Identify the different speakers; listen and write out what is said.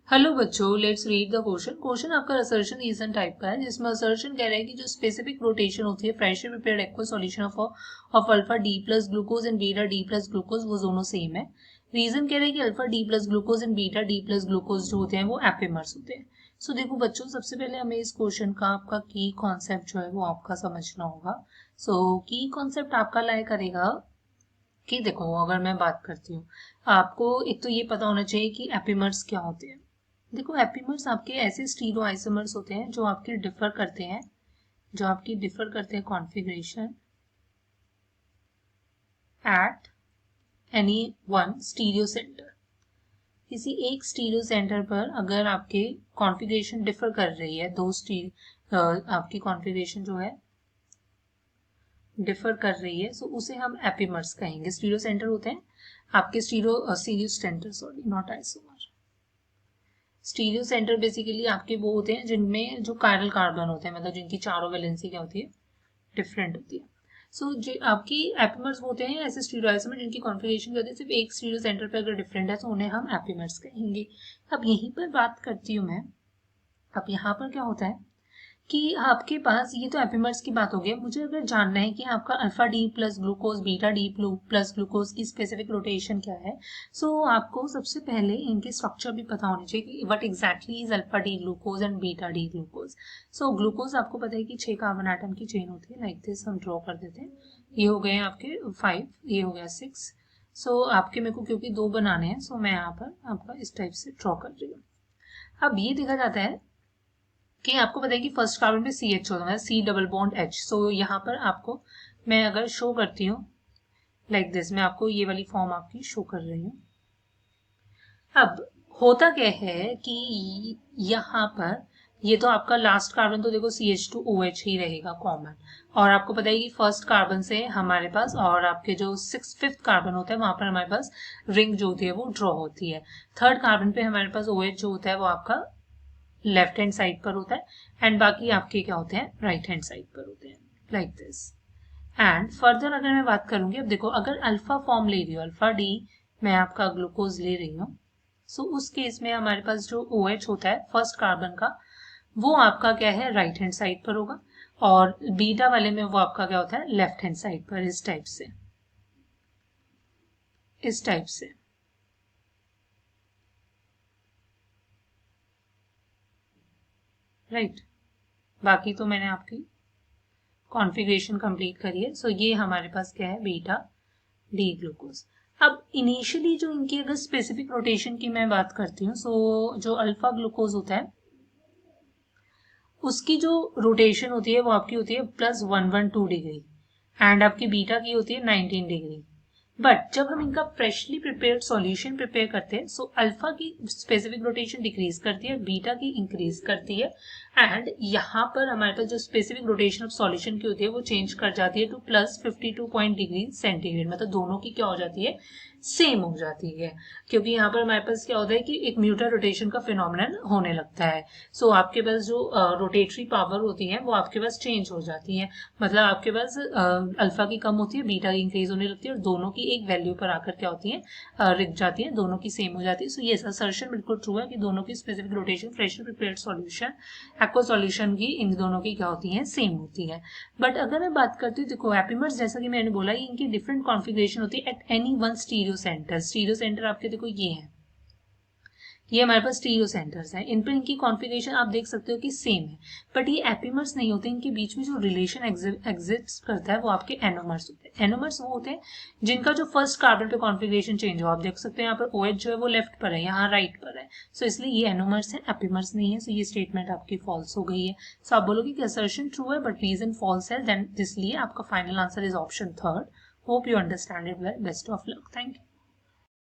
Speaker 1: Hello बच्चों, let's read the question. Question आपका assertion reason type का है, जिसमें असर्शन कह रहा है कि जो स्पेसिफिक रोटेशन होती है freshly prepared aqua solution of alpha D plus glucose and beta D plus glucose वो दोनों सेम है। रीजन कह रहा है कि alpha D plus glucose and beta D plus glucose जो होते हैं वो एपिमर्स होते हैं। सो देखो बच्चों, सबसे पहले हमें इस क्वेश्चन का आपका की कॉन्सेप्ट जो है वो आपका समझना होगा। सो की कॉन्सेप्ट आपका लाया करेगा कि देखो, अगर मैं बात करती हूँ, आपको एक तो ये पता होना चाहिए कि एपिमर्स क्या होते हैं। देखो, एपिमर्स आपके ऐसे स्टीरियो आइसोमर्स होते हैं जो आपकी डिफर करते हैं configuration at any one stereo centre. किसी एक स्टीरियो सेंटर पर अगर आपके कॉन्फ़िगरेशन डिफर कर रही है, आपकी कॉन्फ़िगरेशन जो है डिफर कर रही है, सो उसे हम एपिमर्स कहेंगे। स्टीरियो सेंटर होते हैं आपके stereo centre, sorry not isomer. Stereo centre basically आपके वो होते हैं जिनमें जो कायरल कार्बन होते हैं, मतलब जिनकी चारों वैलेंसी क्या होती है, डिफरेंट होती है। सो जो आपकी एपिमर्स होते हैं ऐसे स्टीरियो आइसोमर जिनकी कॉन्फ़िगरेशन क्या होती है सिर्फ एक स्टीरियो सेंटर पे अगर डिफरेंट है तो उन्हें हम एपिमर्स कहेंगे। अब यहीं पर बात करती हूँ मैं। अब यहाँ पर क्या होता है कि आपके पास ये तो एपिमर्स की बात हो गई। मुझे अगर जानना है कि आपका alpha D plus glucose beta D plus glucose की स्पेसिफिक रोटेशन क्या है, सो आपको सबसे पहले इनके स्ट्रक्चर भी पता होने चाहिए कि what exactly is alpha D glucose and beta D glucose. So glucose आपको पता है कि 6 कार्बन आइटम की चेन होती है, लाइक दिस हम ड्रॉ कर देते हैं। ये हो गए आपके 5, ये हो गया 6। सो आपके मेरे को क्योंकि 2 बनाने हैं, सो मैं यहाँ पर आपका इस टाइप से ड्रॉ कर रही हूँ। अब ये देखा जाता है कि आपको पता है कि फर्स्ट कार्बन पे CH होता है, C डबल बॉन्ड H। सो यहाँ पर आपको मैं अगर शो करती हूँ लाइक दिस, मैं आपको ये वाली फॉर्म आपकी शो कर रही हूँ। अब होता क्या है कि यहाँ पर ये तो आपका लास्ट कार्बन तो देखो CH2OH ही रहेगा कॉमन, और आपको पता है कि फर्स्ट कार्बन से हमारे पास और आपके जो 5th कार्बन होता है वहां पर हमारे पास रिंग जो होती है वो ड्रॉ होती है। थर्ड कार्बन पे हमारे पास OH जो होता है वो आपका लेफ्ट हैंड साइड पर होता है, एंड बाकी आपके क्या होते हैं, राइट हैंड साइड पर होते हैं, लाइक दिस। एंड फर्दर अगर मैं बात करूंगी, अब देखो अगर अल्फा फॉर्म ले रही हूँ, अल्फा डी मैं आपका ग्लूकोज ले रही हूँ, सो उस केस में हमारे पास जो OH होता है फर्स्ट कार्बन का वो आपका क्या है, राइट हैंड साइड पर होगा, और बीटा वाले में वो आपका क्या होता है, लेफ्ट हैंड साइड पर, इस टाइप से। राइट। बाकी तो मैंने आपकी कॉन्फ़िगरेशन कंप्लीट करी है। सो ये हमारे पास क्या है, बीटा डी ग्लूकोज। अब इनिशियली जो इनकी अगर स्पेसिफिक रोटेशन की मैं बात करती हूँ, सो जो अल्फा ग्लूकोज होता है उसकी जो रोटेशन होती है वो आपकी होती है +112 डिग्री, एंड आपकी बीटा की होती है 19 डिग्री। बट जब हम इनका फ्रेशली प्रिपेयर्ड सॉल्यूशन प्रिपेयर करते हैं, सो अल्फा की स्पेसिफिक रोटेशन डिक्रीज करती है, बीटा की इंक्रीज करती है, एंड यहाँ पर हमारे पास जो स्पेसिफिक रोटेशन ऑफ सॉल्यूशन की होती है वो चेंज कर जाती है टू +52 डिग्री सेंटीग्रेड, मतलब दोनों की क्या हो जाती है, सेम हो जाती है। क्योंकि यहाँ पर हमारे पास क्या होता है कि एक म्यूटर रोटेशन का फिनोमिनन होने लगता है। सो आपके पास जो रोटेटरी पावर होती है वो आपके पास चेंज हो जाती है, मतलब आपके पास अल्फा की कम होती है, बीटा की इंक्रीज होने लगती है, और दोनों की एक वैल्यू पर आकर क्या होती है, रुक जाती है, दोनों की सेम हो जाती है। सो ये असर्शन बिल्कुल ट्रू है कि दोनों की specific rotation freshly prepared solution aqua solution की इन दोनों की क्या होती है, सेम होती है। बट अगर मैं बात करती हूँ, देखो एपिमर्स जैसा कि मैंने बोला ये इनकी डिफरेंट कॉन्फ़िगरेशन होती है at any one stereo centre. Stereo centre आपके देखो ये है, ये हमारे पास स्टीरियो सेंटर्स हैं, इन पर इनकी कॉन्फ़िगरेशन आप देख सकते हो कि सेम है। बट ये एपिमर्स नहीं होते, इनके बीच में जो रिलेशन एग्जिस्ट करता है वो आपके एनोमर्स होते हैं। एनोमर्स वो होते हैं जिनका जो फर्स्ट कार्बन पे कॉन्फ़िगरेशन चेंज हो, आप देख सकते हैं यहाँ पर OH जो है वो लेफ्ट पर है, यहाँ राइट पर है, सो इसलिए ये एनोमर्स है, एपिमर्स नहीं है। सो ये स्टेटमेंट आपकी फॉल्स हो गई है। सो आप बोलोगे कि असर्शन ट्रू है बट रीजन फॉल्स है, देन इसलिए आपका final answer is option 3rd। Hope you understand it well. Best of luck. Thank you.